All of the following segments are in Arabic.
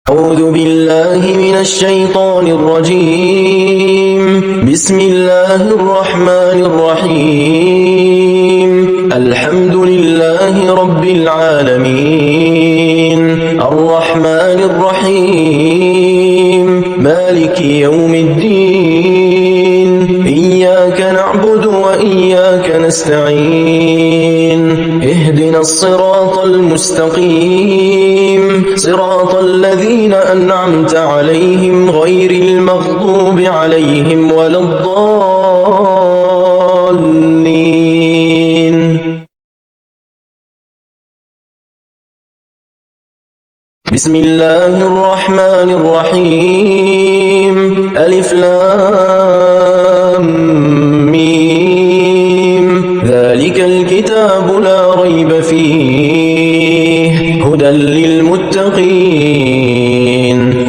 أعوذ بالله من الشيطان الرجيم. بسم الله الرحمن الرحيم. الحمد لله رب العالمين، الرحمن الرحيم، مالك يوم الدين، إياك نعبد وإياك نستعين، اهدنا الصراط المستقيم، صراط الذين أنعمت عليهم غير المغضوب عليهم ولا الضالين. بسم الله الرحمن الرحيم. ألف لام ميم. ذلك الكتاب لا ريب فيه، هدى للمتقين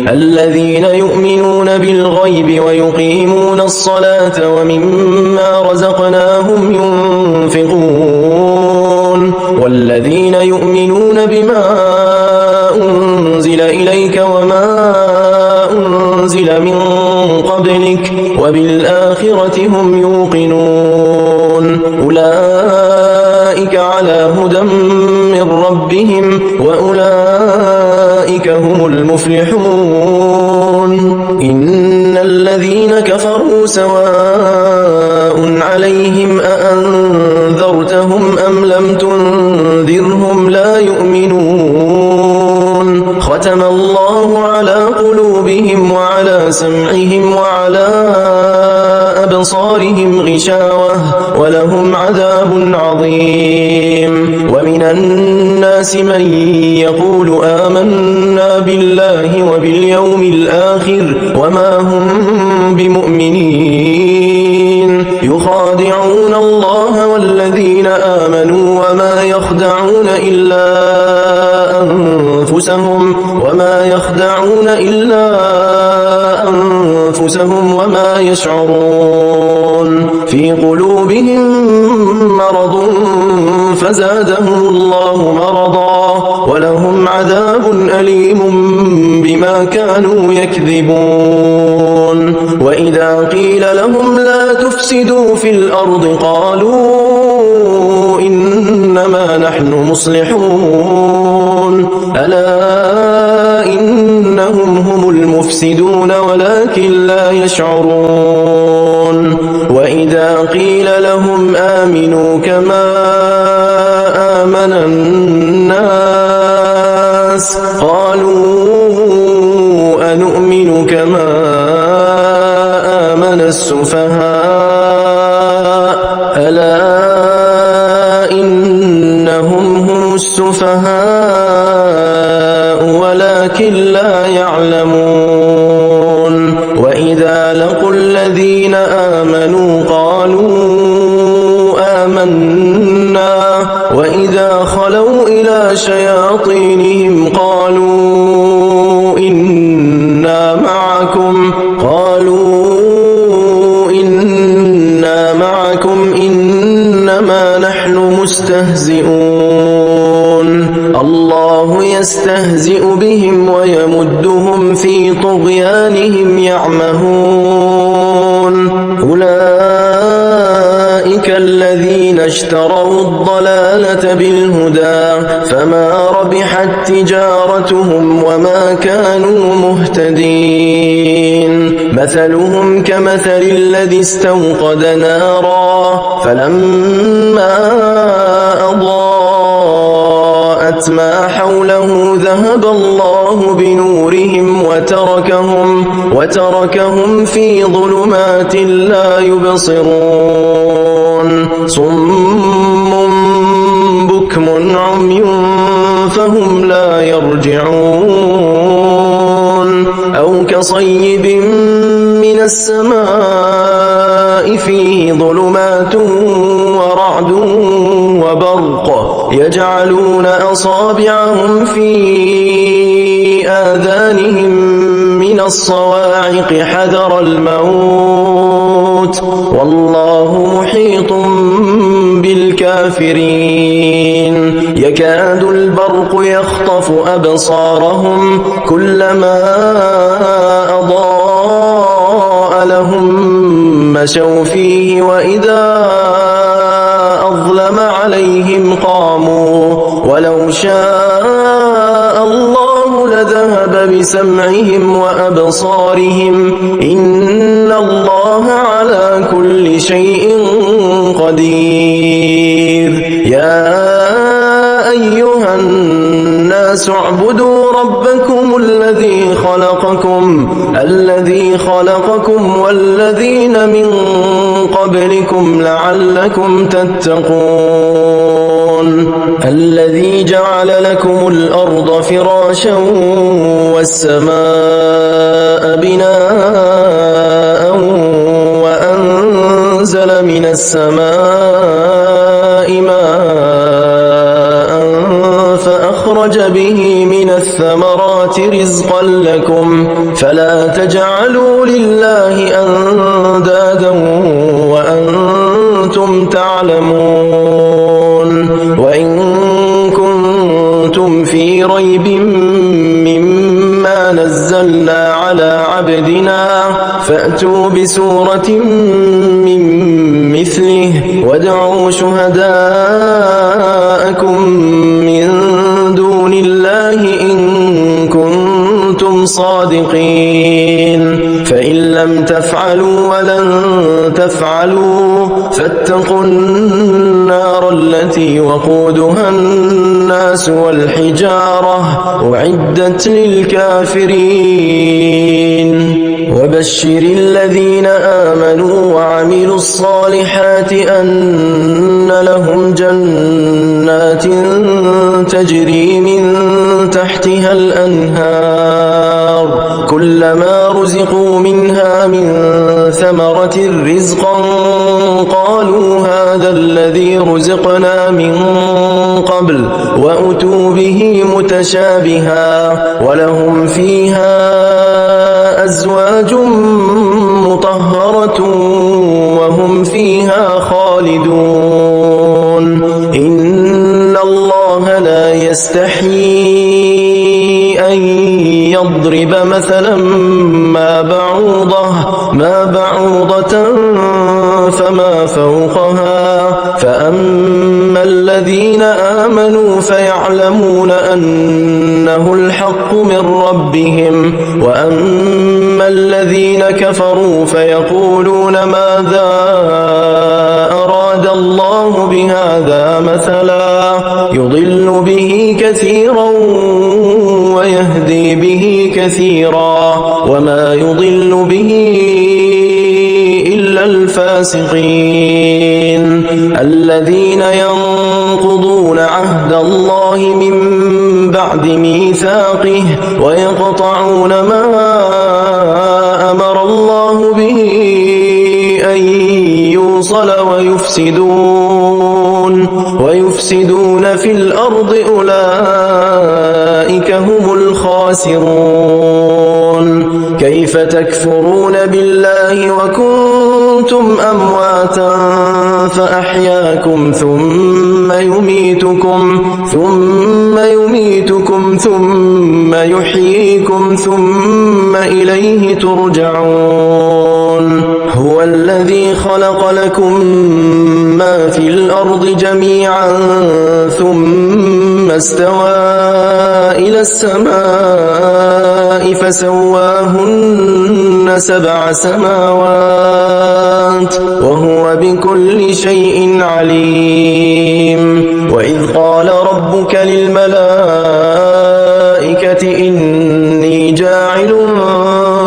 الذين يؤمنون بالغيب ويقيمون الصلاة ومما رزقناهم ينفقون، والذين يؤمنون بما أنزل إليك وما أنزل من قبلك وبالآخرة هم يوقنون، أولئك على هدى من ربهم وأولئك هم المفلحون. إن الذين كفروا سواء عليهم أأنذرتهم أم لم تنذرهم لا يؤمنون. ختم الله على قلوبهم وعلى سمعهم وعلى أبصارهم غشاوة ولهم عذاب عظيم. ومن الناس من يقول آمنا بالله وباليوم الآخر وما هم بمؤمنين، يخادعون الله والذين آمنوا وما يخدعون إلا أنفسهم وما يشعرون. في قلوبهم مرض فزادهم الله مرضا ولهم عذاب أليم بما كانوا يكذبون. وإذا قيل لهم لا تفسدوا في الأرض قالوا إنما نحن مصلحون، ألا إنهم هم المفسدون ولكن لا يشعرون. وإذا قيل لهم آمنوا كما آمن الناس قالوا أنؤمن كما آمن السفهاء، ألا إنهم هم السفهاء ولكن لا يعلمون. وإذا لقوا الذين آمنوا قالوا آمنا وإذا خلوا إلى شياطينهم قالوا إنا معكم إنما نحن مستهزئون. الله يستهزئ بهم ويمدهم في طغيانهم يعمهون. أولئك الذين اشتروا الضلالة بالهدى فما ربحت تجارتهم وما كانوا مهتدين. مثلهم كمثل الذي استوقد نارا فلما أضاءت ما حوله ذهب الله بنورهم وتركهم في ظلمات لا يبصرون. صم بكم عمي فهم لا يرجعون. أو كصيب من السماء فيه ظلمات ورعد وبرق يجعلون أصابعهم في آذانهم من الصواعق حذر الموت والله محيط بالكافرين. يكاد البرق يخطف أبصارهم كلما أضاء لهم مشوا فيه وإذا أظلم عليهم قاموا ولو شاء الله لذهب بسمعهم وأبصارهم إن الله على كل شيء قدير يا أيها الناس اعبدوا ربكم الذي خلقكم والذين من قبلكم لعلكم تتقون الذي جعل لكم الأرض فراشا والسماء بناء وأنزل من السماء ماء فأخرج به من الثمرات رزقا لكم فلا تجعلوا لله أندادا وأنتم تعلمون وإن كنتم في ريب مما نزلنا على عبدنا فأتوا بسورة من مثله وادعوا شهداءكم من دون الله إن كنتم صادقين فإن لم تفعلوا ولن تفعلوا فاتقوا النار التي وقودها الناس والحجارة أعدت للكافرين وبشر الذين آمنوا وعملوا الصالحات أن لهم جنات تجري من تحتها الأنهار كلما رزقوا منها من ثمرة رزقا قالوا هذا الذي رزقنا من قبل وأتوا به متشابها ولهم فيها أزواج مطهرة وهم فيها خالدون إن الله لا يستحيي أن يضرب مثلا ما بعوضة فما فوقها فأما الذين آمنوا فيعلمون أنه الحق من ربهم وأما الذين كفروا فيقولون ماذا أراد الله بهذا مثلا يضل به كثيرا ويهدي به كثيرا وما يضل به إلا الفاسقين الذين ينقضون عهد الله من بعد ميثاقه ويقطعون ما أمر الله به أن يوصل ويفسدون في الأرض أولئك هم الخاسرون كيف تكفرون بالله وكنتم أمواتا فأحياكم ثم يميتكم ثم يحييكم ثم إليه ترجعون هو الذي خلق لكم ما في الأرض جميعا ثم استوى إلى السماء فسواهن 7 سماوات وهو بكل شيء عليم وإذ قال ربك للملائكة إني جاعل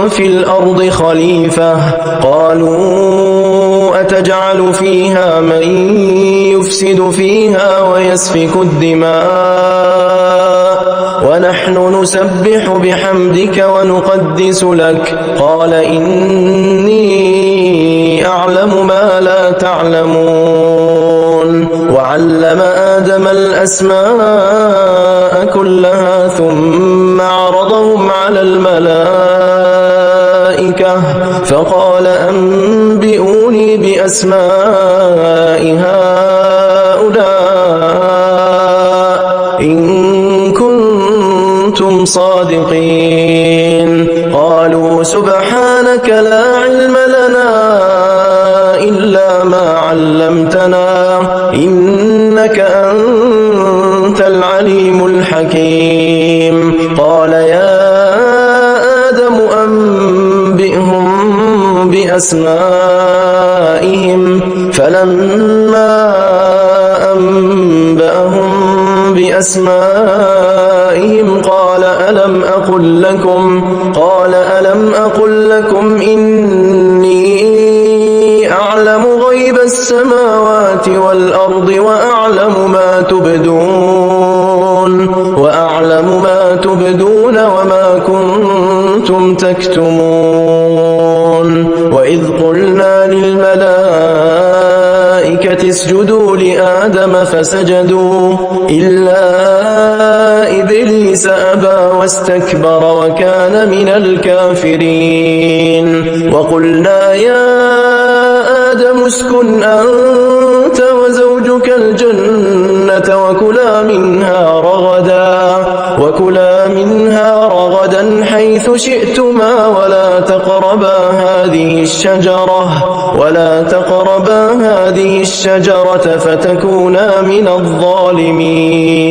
في الأرض خليفة قالوا أتجعل فيها من يفسد فيها ويسفك الدماء ونحن نسبح بحمدك ونقدس لك قال إني أعلم ما لا تعلمون وعلم آدم الأسماء كلها ثم عرضهم على الملائكة فقال أنبئوني بأسماء هؤلاء كنتم صادقين قالوا سبحانك لا علم لنا إلا ما علمتنا إنك أنت العليم الحكيم قال يا آدم أنبئهم بأسمائهم فلما أنبأهم بأسمائهم قال ألم أقل لكم إني أعلم غيب السماوات والأرض وأعلم ما تبدون وما كنتم تكتمون وإذ قلنا للملائكة اسجدوا لآدم فسجدوا إلا إبليس أبى واستكبر وكان من الكافرين وقلنا يا آدم اسكن أنت وزوجك الجنة وكلا منها رغدا حيث شئتما ولا تقربا هذه الشجرة فتكونا من الظالمين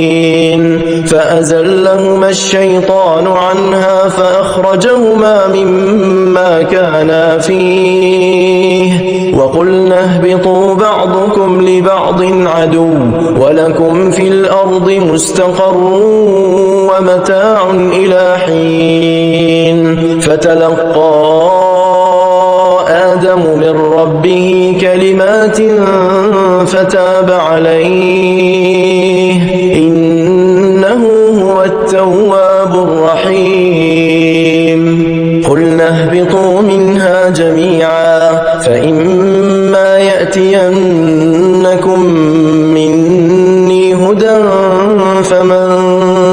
فأزلهما الشيطان عنها فأخرجهما مما كانا فيه وقلنا اهبطوا بعضكم لبعض عدو ولكم في الأرض مستقر ومتاع إلى حين فتلقى آدم من ربه كلمات فتاب عليه إنه هو التواب الرحيم قلنا اهبطوا منها جميعا فإما يأتينكم مني هدى فمن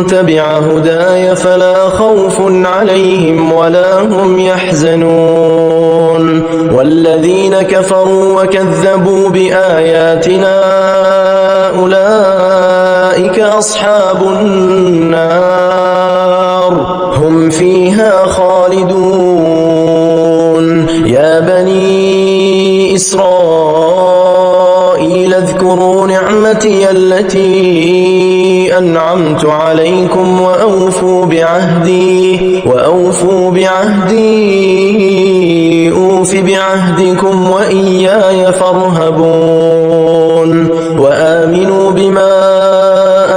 تبع هداي فلا خوف عليهم ولا هم يحزنون والذين كفروا وكذبوا بآياتنا أولئك أصحاب النار هم فيها خالدون يا بني إسرائيل اذكروا نعمتي التي أنعمت عليكم وأوفوا بعهدي أوف بعهدكم وإياي فارهبون وآمنوا بما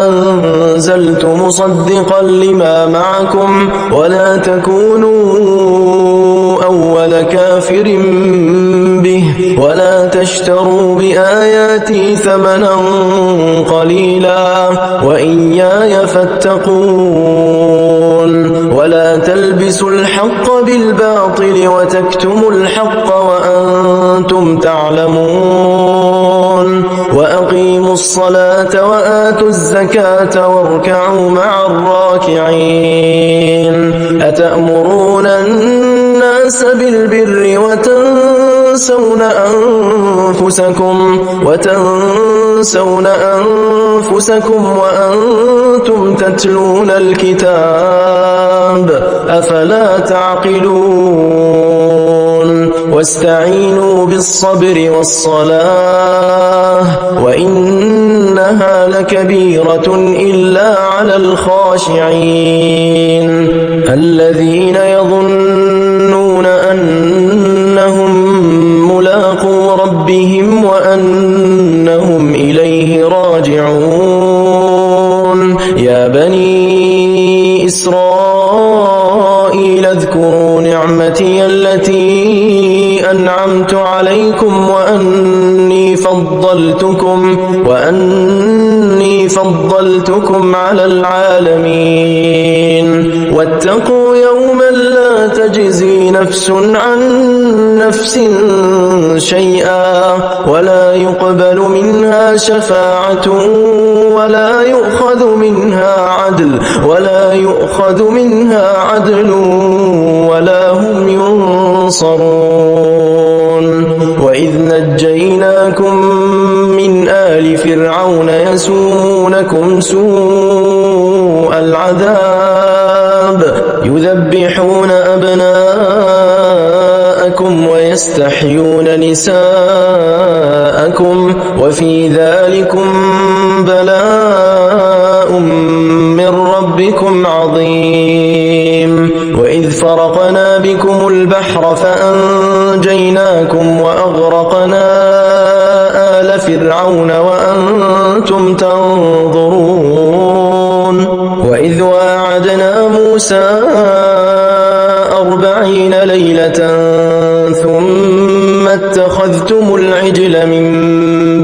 أنزلت مصدقا لما معكم ولا تكونوا أول كافر به ولا تشتروا بآياتي ثمنا قليلا وإياي فاتقون ولا تلبسوا الحق بالباطل وتكتموا الحق وأنتم تعلمون وأقيموا الصلاة وآتوا الزكاة واركعوا مع الراكعين أتأمرون الناس بالبر وتنسون أنفسكم وأنتم تتلون الكتاب أفلا تعقلون واستعينوا بالصبر والصلاة وإنها لكبيرة إلا على الخاشعين الذين يظنون أنهم ملاقو ربهم وأنهم إليه راجعون يا بني إسرائيل اذكروا نعمتي التي أنعمت عليكم وأني فضلتكم على العالمين واتقوا يوما لا تجزي نفس عن نفس شيئا ولا يقبل منها شفاعة ولا يؤخذ منها عدل ولا هم ينصرون وإذ نجيناكم من آل فرعون يسومونكم سوء العذاب يذبحون أبناءكم ويستحيون نساءكم وفي ذلكم بلاء من ربكم عظيم. وإذ فرقنا بكم البحر فأنجيناكم وأغرقنا آل فرعون وأنتم تنظرون. وإذ واعدنا موسى 40 ليلة ثم اتخذتم العجل من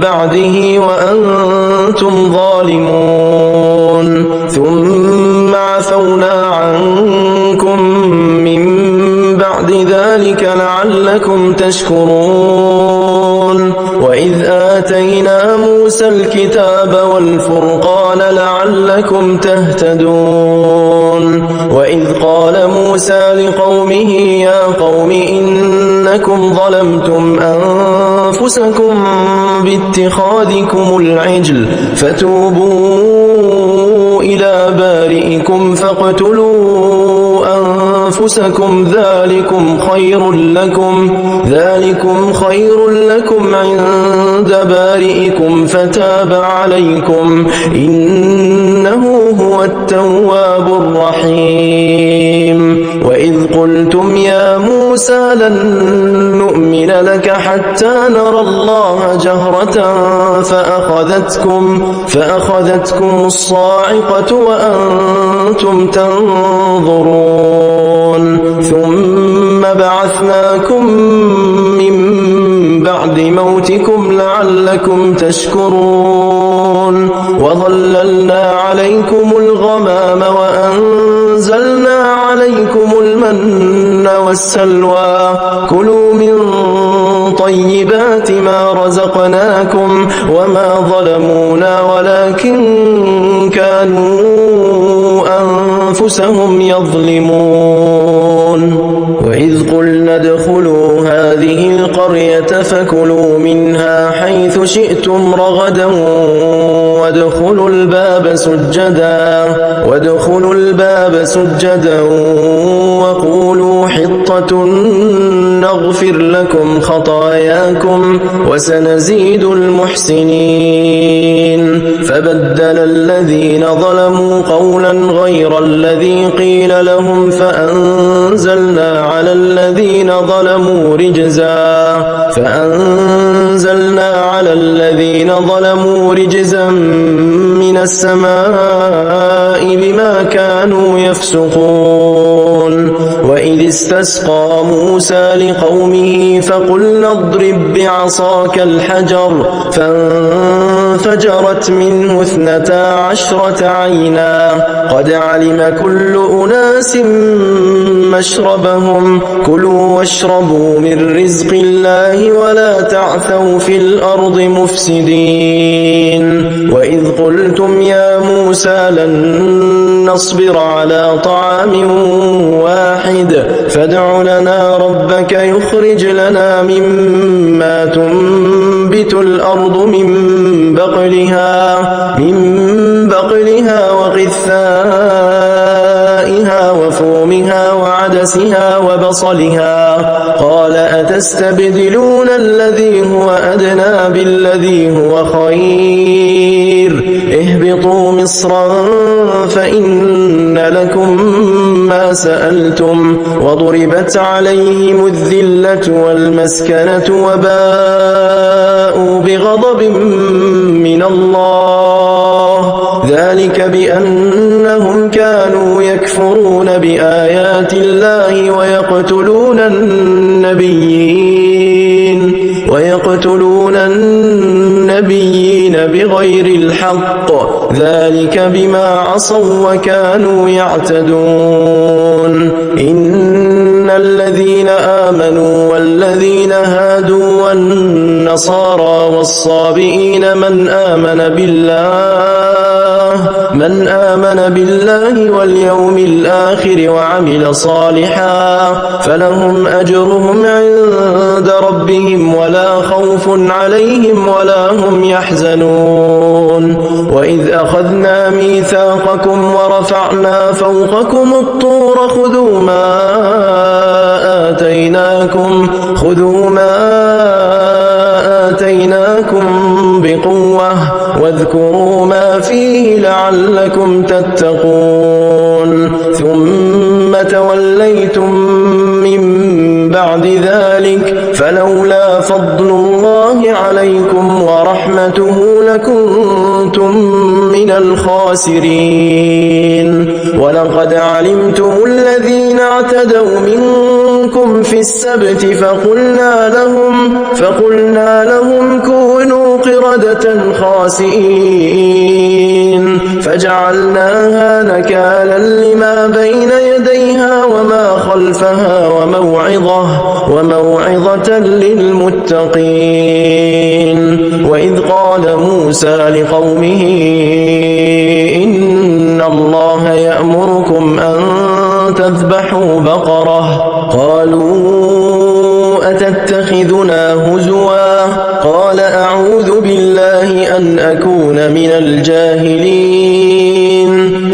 بعده وأنتم ظالمون ثم عفونا عنكم من بعد ذلك لعلكم تشكرون. وإذ آتينا موسى الكتاب والفرقان لعلكم تهتدون. وإذ قال موسى لقومه يا قوم إنكم ظلمتم أنفسكم باتخاذكم العجل فتوبوا إلى بارئكم فاقتلوا أنفسكم ذلكم خير لكم عند بارئكم فتاب عليكم إنه هو التواب الرحيم. وإذ قلتم يا موسى لن نؤمن لك حتى نرى الله جهرة فأخذتكم الصاعقة وأنتم تنظرون ثم بعثناكم من بعد موتكم لعلكم تشكرون. وظللنا عليكم الغمام وأنزلنا عليكم المن والسلوى كلوا من طيبات ما رزقناكم وما ظلمونا ولكن كانوا أنفسهم يظلمون. وإذ قلنا ادخلوا هذه القرية فكلوا منها حيث شئتم رغدا وادخلوا الباب سجدا وقولوا حطة نغفر لكم خطاياكم وسنزيد المحسنين. فبدل الذين ظلموا قولا غير الذي قيل لهم فأنزلنا على الذين ظلموا رجزا من السماء بما كانوا يفسقون. وإذ استسقى موسى لقومه فقلنا اضرب بعصاك الحجر فانفجرت منه 12 عينا قد علم كل أناس مشربهم كلوا واشربوا من رزق الله ولا تعثوا في الأرض مفسدين. وإذ قلتم يا موسى لن نصبر على طعام واحد فادع لنا ربك يخرج لنا مما تنبت الأرض من بقلها وقثائها وفومها وعدسها وبصلها قال أتستبدلون الذي هو أدنى بالذي هو خير اهبطوا مصرا فإن لكم ما سألتم وضربت عليهم الذلة والمسكنة وباءوا بغضب من الله ذلك بأنهم كانوا يكفرون بآيات الله ويقتلون النبيين بغير الحق ذلك بما عصوا وكانوا يعتدون. إن الذين آمنوا والذين هادوا والنصارى والصابئين من آمن بالله من آمن بالله واليوم الآخر وعمل صالحا فلهم أجرهم عند ربهم ولا خوف عليهم ولا هم يحزنون وإذ أخذنا ميثاقكم ورفعنا فوقكم الطور خذوا ما آتيناكم بقوة واذكروا ما فيه لعلكم تتقون ثم توليتم من بعد ذلك فلولا فضل الله عليكم ورحمته لكنتم من الخاسرين ولقد علمتم الذين اعتدوا منكم في السبت فقلنا لهم كونوا قردة خاسئين فجعلناها نكالا لما بين يديها وما خلفها وموعظة للمتقين وإذ قال موسى لقومه إن الله يأمركم أن تذبحوا بقرة قالوا أتتخذنا هزوا قال أعوذ بالله أن أكون من الجاهلين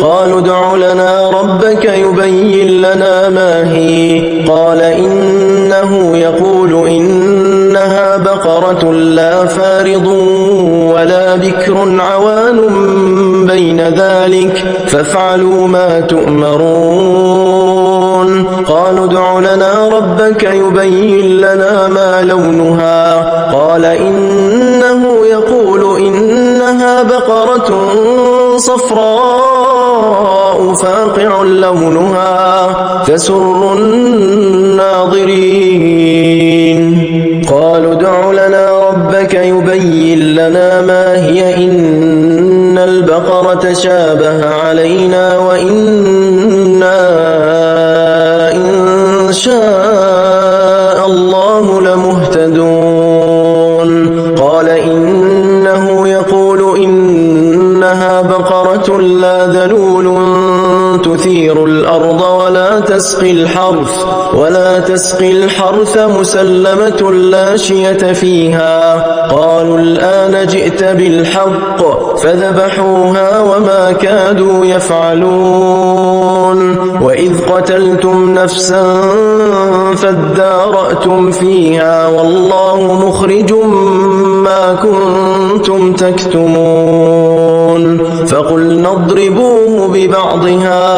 قالوا ادع لنا ربك يبين لنا ما هي قال إنه يقول إنها بقرة لا فارض ولا بكر عوان بين ذلك فافعلوا ما تؤمرون قالوا ادع لنا ربك يبين لنا ما لونها قال إنه يقول إنها بقرة صفراء فاقع لونها تسر الناظرين قالوا ادع لنا ربك يبين لنا ما هي إن البقرة شابه علينا وإنا إن شاء الله لمهتدون قال إنه يقول إنها بقرة لا ذلول تثير الأرض ولا تسقي الحرث مسلمة لا شية فيها قالوا الآن جئت بالحق فذبحوها وما كادوا يفعلون وإذ قتلتم نفسا فادارأتم فيها والله مخرج ما كنتم تكتمون فقلنا اضربوه ببعضها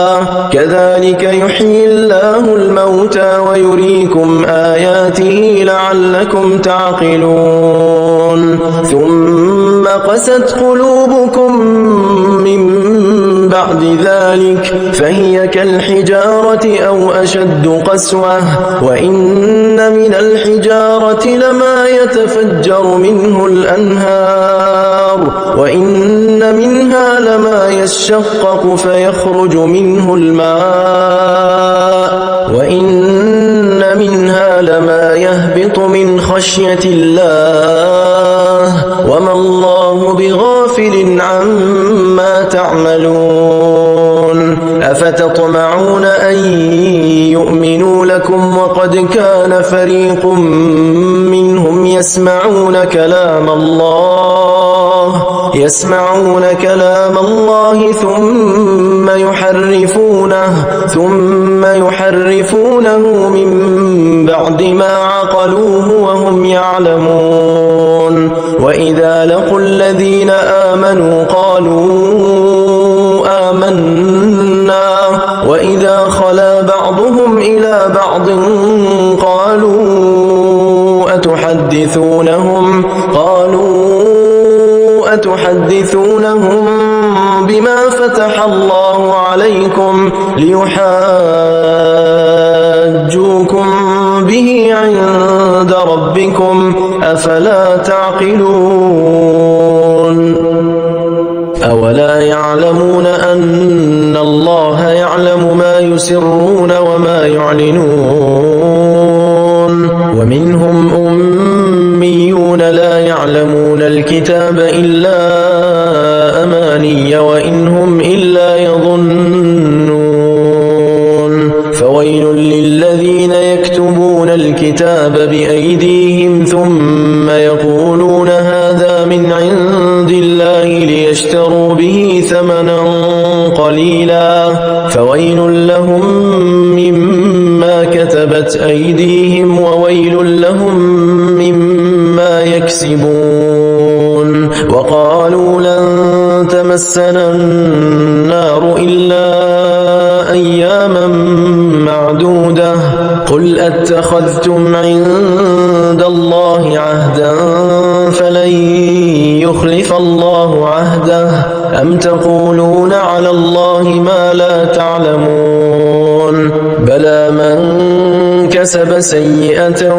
كذلك يحيي الله الموتى ويريكم آياته لعلكم تعقلون ثم قست قلوبكم من بعد ذلك فهي كالحجارة أو أشد قسوة وإن من الحجارة لما يتفجر منه الأنهار وإن منها لما يشقق فيخرج منه الماء وإن منها لما يهبط من خشية الله وما الله بغافل عما تعملون أفتطمعون أن يؤمنوا لكم وقد كان فريق منهم يسمعون كلام الله ثم يحرفونه من بعد ما عقلوه وهم يعلمون وإذا لقوا الذين آمنوا قالوا آمنا وإذا خلا بعضهم إلى بعض قالوا أتحدثونهم بما فتح الله عليكم ليحاجوكم به عند ربكم أفلا تعقلون أولا يعلمون أن الله يعلم ما يسرون وما يعلنون ومنهم أميون لا يعلمون الكتاب إلا أماني أماني وإن هم إلا يظنون فويل للذين يكتبون الكتاب بأيديهم ثم يقولون هذا من عند الله ليشتروا به ثمنا قليلا فويل لهم مما كتبت أيديهم وويل لهم مما يكسبون وقالوا لن تمسنا النار إلا أياما معدودة قل أتخذتم عند الله عهدا فلن يخلف الله عهده أم تقولون على الله ما لا تعلمون بلى من كسب سيئة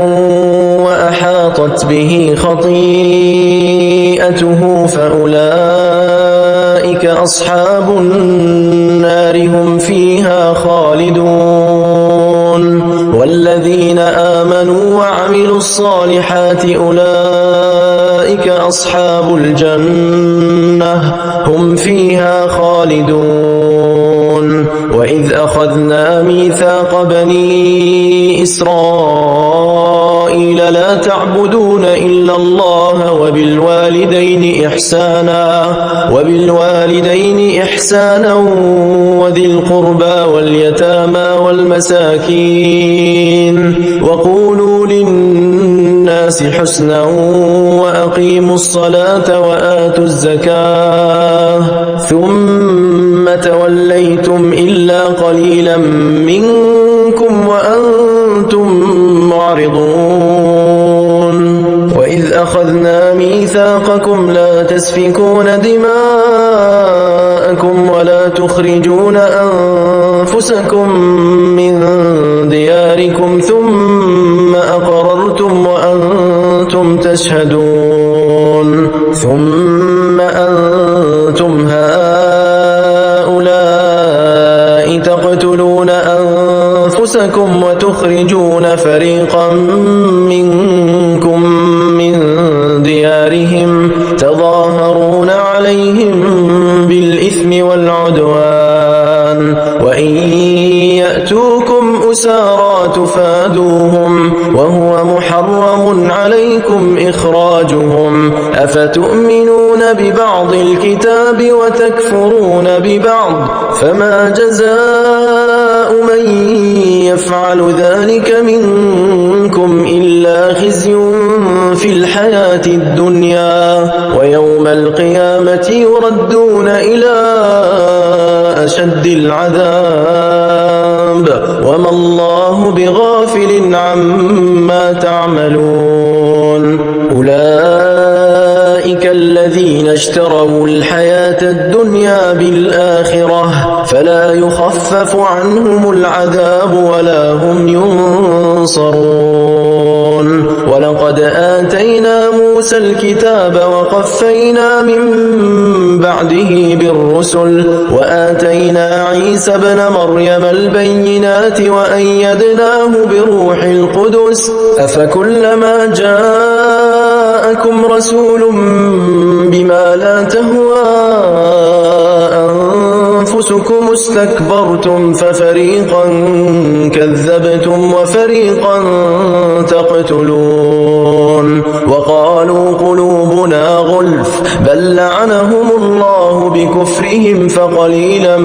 وأحاطت به خطيئته فأولئك أصحاب النار هم فيها خالدون والذين آمنوا وعملوا الصالحات أولئك أصحاب الجنة هم فيها خالدون وإذ أخذنا ميثاق بني إسرائيل لا تعبدون إلا الله وبالوالدين إحسانا وذي القربى واليتامى والمساكين وقولوا للناس حسنا وأقيموا الصلاة وآتوا الزكاة ثم توليتم إلا قليلا منكم وأنتم معرضون وإذ أخذنا ميثاقكم لا تسفكون دماءكم ولا تخرجون أنفسكم من دياركم ثم أقررتم وأنتم تشهدون ثم أنتم هؤلاء تقتلون أنفسكم وتخرجون فريقا منكم من ديارهم تظاهرون عليهم بالإثم والعدوان وإن يأتوكم أسارى تفادوهم وهو محرم عليكم إخراجهم أفتؤمنون ببعض الكتاب وتكفرون ببعض فما جزاء من يفعل ذلك منكم إلا خزي في الحياة الدنيا ويوم القيامة يردون إلى أشد العذاب وما الله بغافل عما تعملون أولئك الذين اشتروا الحياة الدنيا بالآخرة فلا يخفف عنهم العذاب ولا هم ينصرون ولقد آتينا موسى الكتاب وقفينا من بعده بالرسل وآتينا عيسى ابن مريم البينات وأيدناه بروح القدس أفكلما جاءكم رسول بما لا تهوى أنفسكم استكبرتم ففريقا كذبتم وفريقا تقتلون وقالوا قلوبنا غلف بل لعنهم الله بكفرهم فقليلا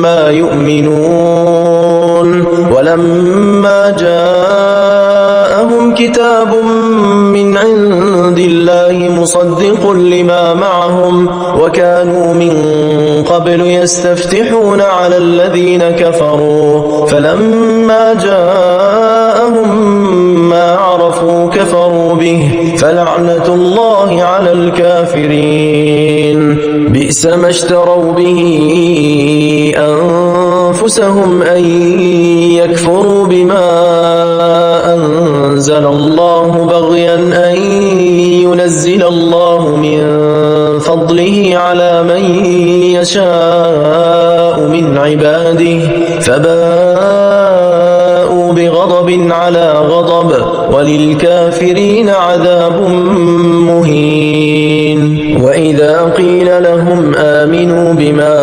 ما يؤمنون ولما جاءهم كتاب من عند الله مصدق لما معهم وكانوا من قبل يستفتحون على الذين كفروا فلما جاءهم ما عرفوا كفروا به فلعنة الله على الكافرين بئس ما اشتروا به أنفسهم أن يكفروا بما أنزل الله بغيا أن ينزل الله من فضله على من يشاء من عباده فباءوا بغضب على غضب وللكافرين عذاب مهين وإذا وإذا قيل لهم آمنوا بما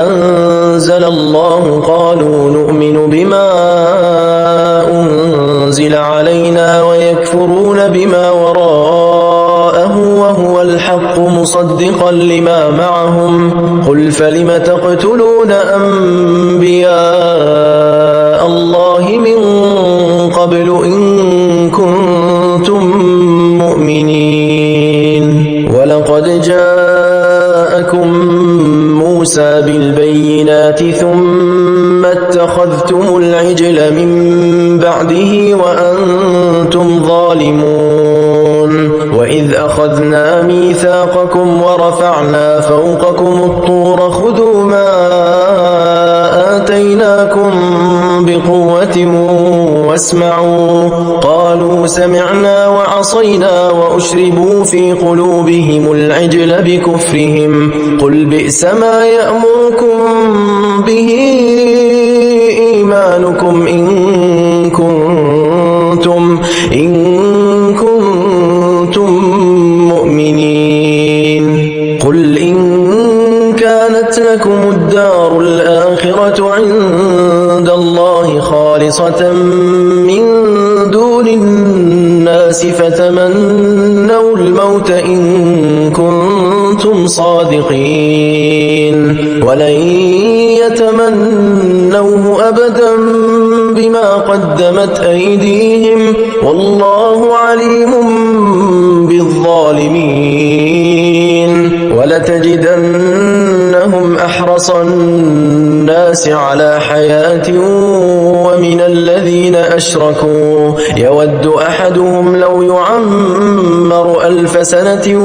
أنزل الله قالوا نؤمن بما أنزل علينا ويكفرون بما وراءه وهو الحق مصدقا لما معهم قل فلم تقتلون أنبياء الله من قبل إن كنتم مؤمنين ولقد جاءكم موسى بالبينات ثم اتخذتم العجل من بعده وأنتم ظالمون وإذ أخذنا ميثاقكم ورفعنا فوقكم الطور خذوا ما آتيناكم بقوة واسمعوا قالوا سمعنا وعصينا وأشربوا في قلوبهم العجل بكفرهم قل بئس ما يأمركم به إيمانكم إن كنتم مؤمنين قل إن كانت لكم الدار الآخرة عند الله خالصة من دون الناس فتمنوا الموت إن كنتم صادقين ولن يتمنوه أبدا بما قدمت أيديهم والله عليم بالظالمين ولتجدنهم أحرص الناس على حياة ومن الذين أشركوا يود أحدهم لو يعمر 1000 سنة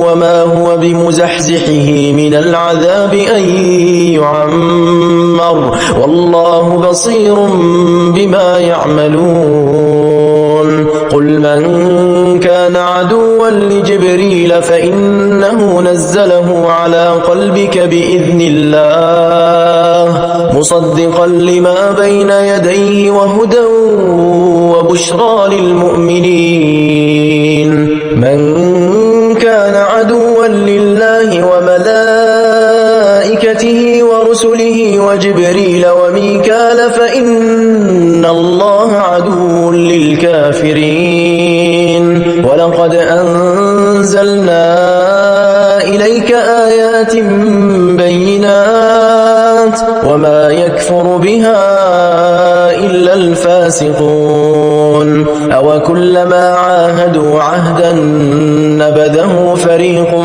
وما هو بمزحزحه من العذاب أن يعمر والله بصير بما يعملون قل من كان عدوا لجبريل فإنه نزله على قلبك بإذن الله مصدقا لما بين يديه وهدى وبشرى للمؤمنين من كان عدوا لله وملائكته ورسله وجبريل وميكال فإن الله عدو للكافرين ولقد أنزلنا إليك آيات بينات وما يكفر بها إلا الفاسقون أوكلما عاهدوا عهدا نبذه فريق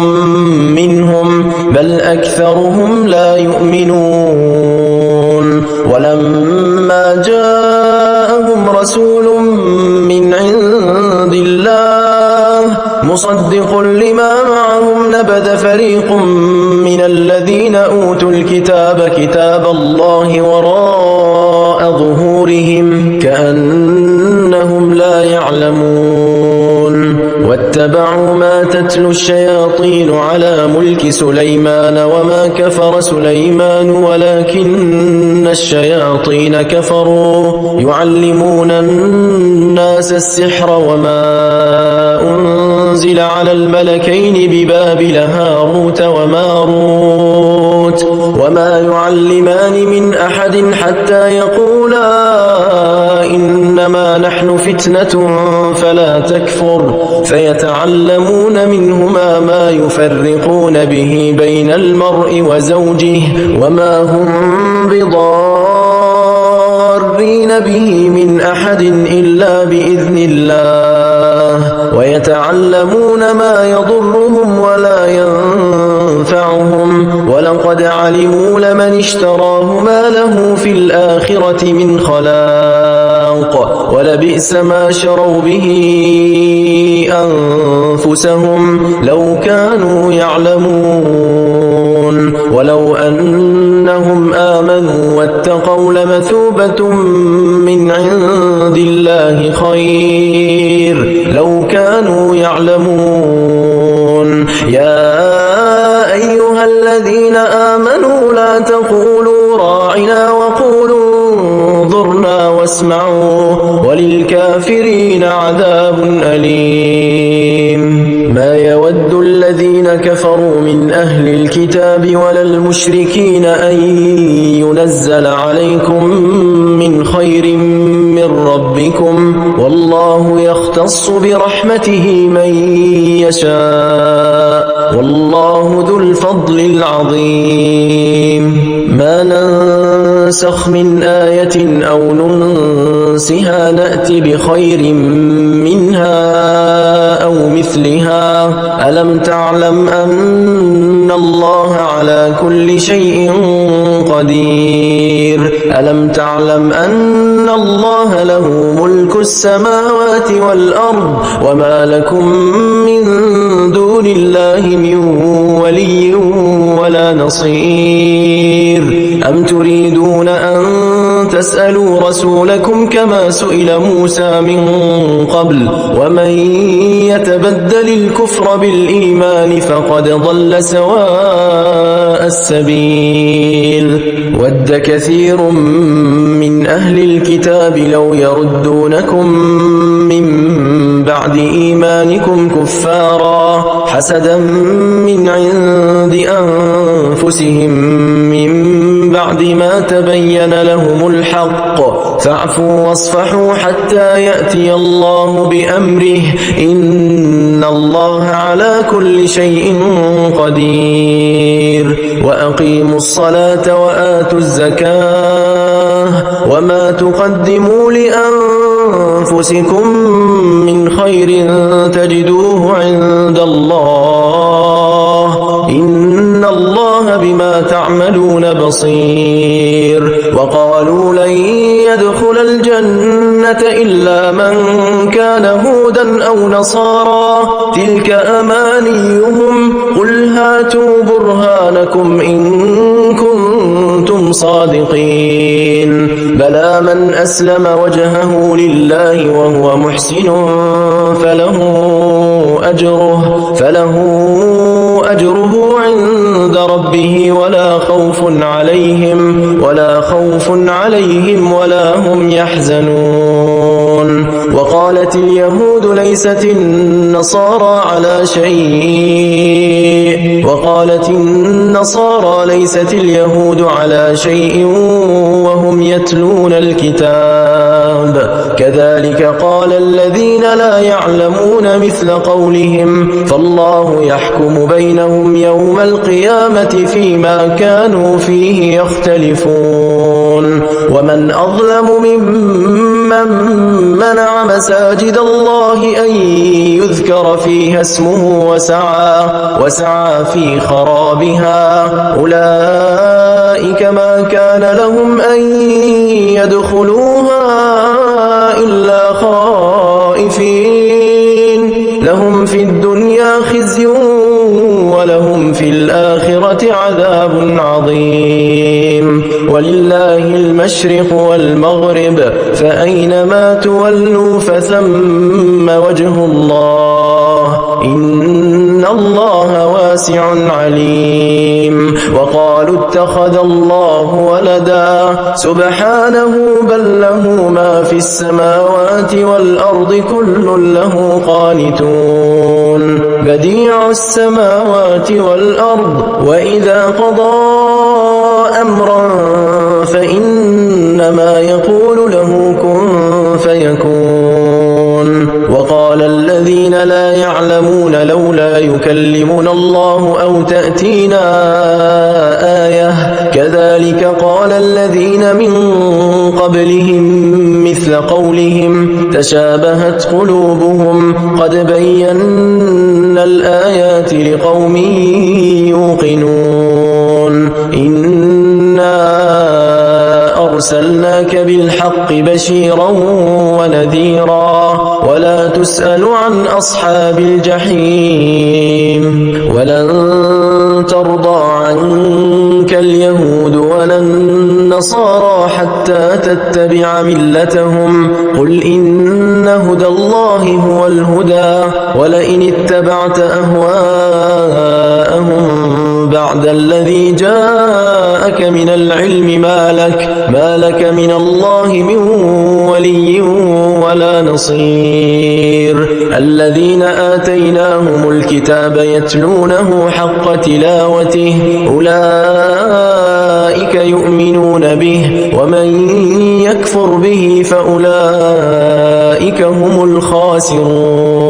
منهم بل أكثرهم لا يؤمنون ولما جاءهم رسول من عند الله مصدق لما معهم نبذ فريق من الذين أوتوا الكتاب كتاب الله وراء ظهورهم كأنهم لا يعلمون واتبعوا ما تتلو الشياطين على ملك سليمان وما كفر سليمان ولكن الشياطين كفروا يعلمون الناس السحر وما أنزل على الملكين ببابل هاروت وماروت وما يعلمان من أحد حتى يقولا إنما نحن فتنة فلا تكفر فيتعلمون منهما ما يفرقون به بين المرء وزوجه وما هم بضارين به من أحد إلا بإذن الله ويتعلمون ما يضرهم ولا ينفعهم ولقد علموا لمن اشتراه ما له في الآخرة من خلاق ولبئس ما شروا به أنفسهم لو كانوا يعلمون ولو أنهم آمنوا واتقوا لمثوبة من عند الله خير لو كانوا يعلمون يا أيها الذين آمنوا لا تقولوا راعنا وقولوا انظرنا واسمعوا وللكافرين عذاب أليم ما يود الذين كفروا من أهل الكتاب ولا المشركين أن ينزل عليكم من خير من ربكم والله يختص برحمته من يشاء والله ذو الفضل العظيم ما ننسخ من آية أو ننسها نأتي بخير منها أو مثلها ألم تعلم أن الله على كل شيء قدير ألم تعلم أن الله له ملك السماوات والأرض وما لكم من دون الله من ولي ولا نصير أم تريدون أن تسألوا رسولكم كما سئل موسى من قبل ومن يتبدل الكفر بالإيمان فقد ضل سواء السبيل ود كثير من أهل الكتاب لو يردونكم من بعد إيمانكم كفارا حسدا من عند أنفسهم من بعد ما تبين لهم الحق فاعفوا واصفحوا حتى يأتي الله بأمره إن الله على كل شيء قدير وأقيموا الصلاة وآتوا الزكاة وما تقدموا لأنفسكم من خير تجدوه عند الله إن الله بما تعملون بصير وقالوا لن يدخل الجنة إلا من كان هودا أو نصارى تلك أمانيهم قل هاتوا برهانكم إن كنتم صادقين بلى من أسلم وجهه لله وهو محسن فله أجره عند ربه ولا خوف عليهم ولا هم يحزنون وقالت اليهود ليست النصارى على شيء اليهود على شيء وهم يتلون الكتاب كذلك قال الذين لا يعلمون مثل قولهم فالله يحكم بينهم يوم القيامة فيما كانوا فيه يختلفون ومن أظلم ممن منع مساجد الله أن يذكر فيها اسمه وسعى في خرابها أولئك ما كان لهم أن يدخلوها إلا خائفين لهم في الدنيا خزي ولهم في الآخرة عذاب عظيم ولله المشرق والمغرب فأينما تولوا فثم وجه الله إن الله واسع عليم وقالوا اتخذ الله ولدا سبحانه بل له ما في السماوات والأرض كل له قانتون بديع السماوات والأرض وإذا قضى أمرا فإنما يقول له كن فيكون وقال الذين لا يعلمون لولا يكلمنا الله أو تأتينا آية كذلك قال الذين من قبلهم مثل قولهم تشابهت قلوبهم قد بينا الآيات لقوم يوقنون إنا أرسلناك بالحق بشيرا ونذيرا ولا تسأل عن أصحاب الجحيم ولن ترضى عنك اليهود ولا النصارى حتى تتبع ملتهم قل إن هدى الله هو الهدى ولئن اتبعت أهواءهم بعد الذي جاءك جاءك من العلم ما لك من الله من ولي ولا نصير الذين آتيناهم الكتاب يتلونه حق تلاوته أولئك يؤمنون به ومن يكفر به فأولئك هم الخاسرون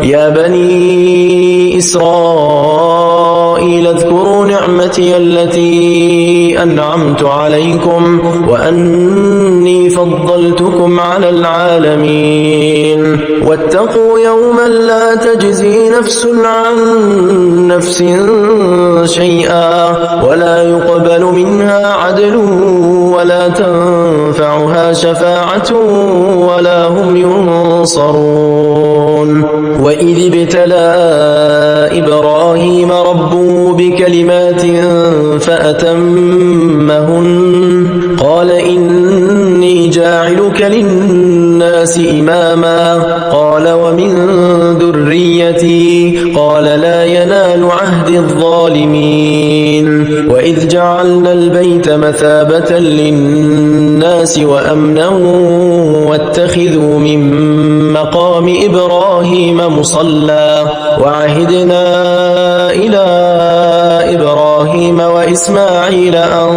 يا بني إسرائيل اذكروا نعمتي التي أنعمت عليكم وأني فضلتكم على العالمين واتقوا يوما لا تجزي نفس عن نفس شيئا ولا يقبل منها عدل ولا تنفعها شفاعة ولا هم ينصرون وإذ ابتلى إبراهيم ربه بكلمات فأتمهن قال إني جاعلك للناس إماما قال ومن ذريتي قال لا ينال عهد الظالمين وإذ جعلنا البيت مثابة للناس وأمنا واتخذوا من مقام إبراهيم مصلى وعهدنا إلى إبراهيم وإسماعيل أن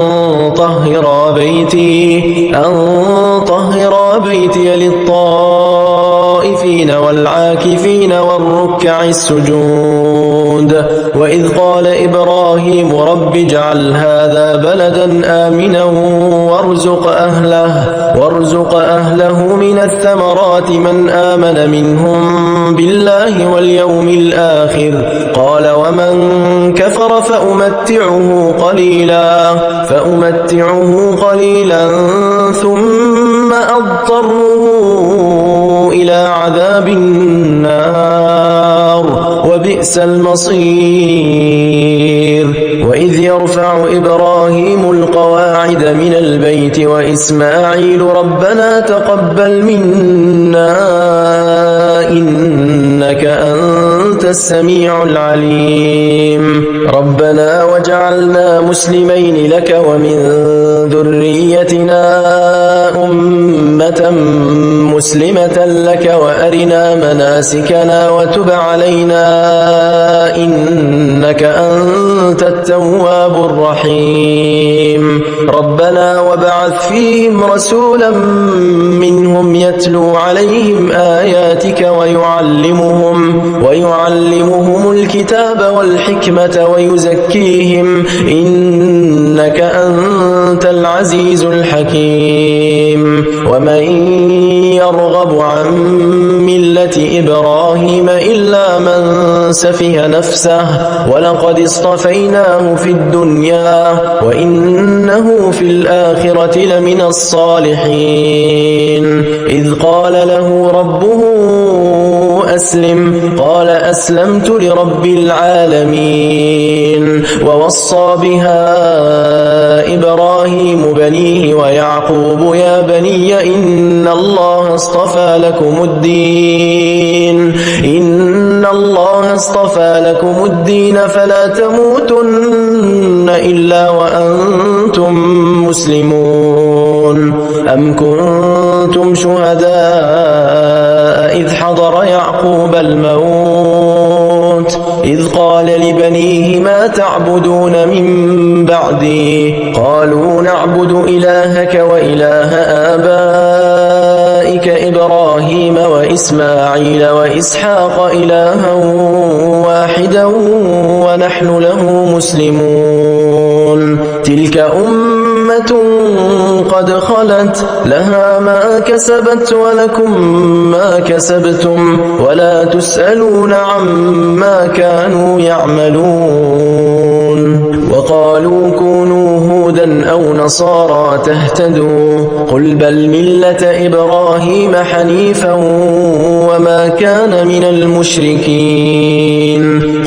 طهر بيتي للطائفين والعاكفين والركع السجود وإذ قال إبراهيم رب اجعل هذا بلدا آمنا وارزق أهله من الثمرات من آمن منهم بالله واليوم الآخر قال ومن كفر فأمتعه قليلا ثم أضطره إلى عذاب النار وبئس المصير وإذ يرفع إبراهيم القواعد من البيت وإسماعيل ربنا تقبل منا إنك أنت السميع العليم ربنا وجعلنا مسلمين لك ومن ذريتنا أمة مسلمة لك وأرنا مناسكنا وتب علينا إنك أنت التواب الرحيم ربنا وابعث فيهم رسولا منهم يتلو عليهم آياتك ويعلمهم الكتاب والحكمة ويزكيهم إنك أنت العزيز الحكيم ومن يرغب عن ملة إبراهيم إلا من سفه نفسه ولقد اصطفيناه في الدنيا وإنه في الآخرة لمن الصالحين إذ قال له ربه أسلم قال أسلمت لرب العالمين ووصى بها إبراهيم بنيه ويعقوب يا بني إن الله اصطفى لكم الدين فلا تموتن إلا وأنتم مسلمون أم كنتم شهداء إذ حضر يعقوب الموت إذ قال لبنيه ما تعبدون من بعدي قالوا نعبد إلهك وإله آبائك إبراهيم وإسماعيل وإسحاق إلها واحدا ونحن له مسلمون تلك أمة قد خلت لها ما كسبت ولكم ما كسبتم ولا تسألون عما كانوا يعملون وقالوا كونوا هودا أو نصارى تهتدوا قل بل ملة إبراهيم حنيفا وما كان من المشركين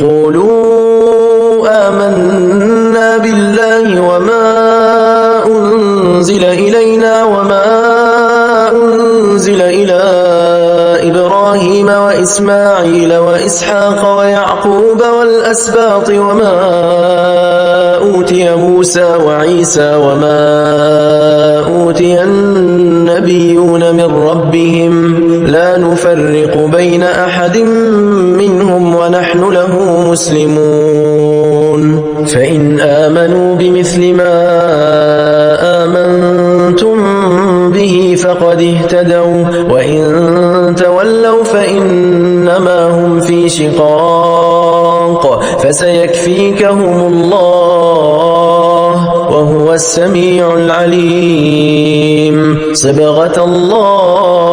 قولوا آمنا بالله وما أنزل إلينا وما أنزل إلى إبراهيم وإسماعيل وإسحاق ويعقوب والأسباط وما أوتي موسى موسى وعيسى وما أوتي النبيون من ربهم لا نفرق بين أحد منهم ونحن له مسلمون فإن آمنوا بمثل ما آمنتم به فقد اهتدوا وإن تولوا فإنما هم في شقاق فسيكفيكهم الله وهو السميع العليم صبغة الله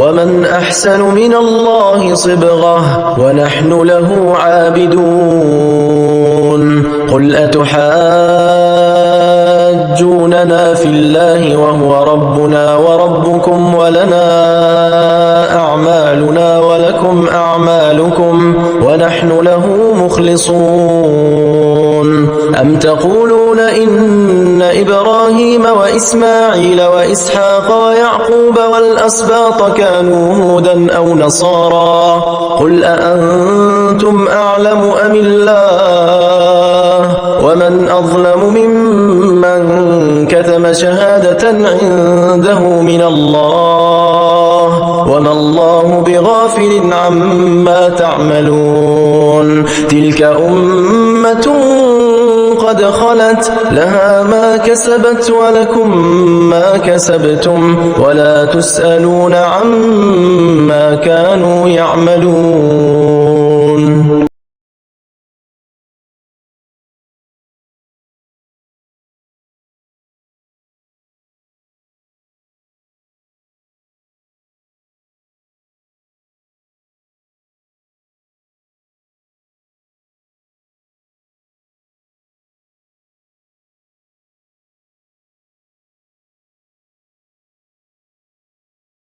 ومن أحسن من الله صبغة ونحن له عابدون قل أتحاجوننا في الله وهو ربنا وربكم ولنا أعمالنا ولكم أعمالكم ونحن له مخلصون أم تقولون إن إبراهيم وإسماعيل وإسحاق ويعقوب والأسباط كانوا هودا أو نصارى قل أأنتم أعلم أم الله ومن أظلم ممن كتم شهادة عنده من الله وما الله بغافل عما تعملون تلك أمة قد خلت لها ما كسبت ولكم ما كسبتم ولا تسألون عما كانوا يعملون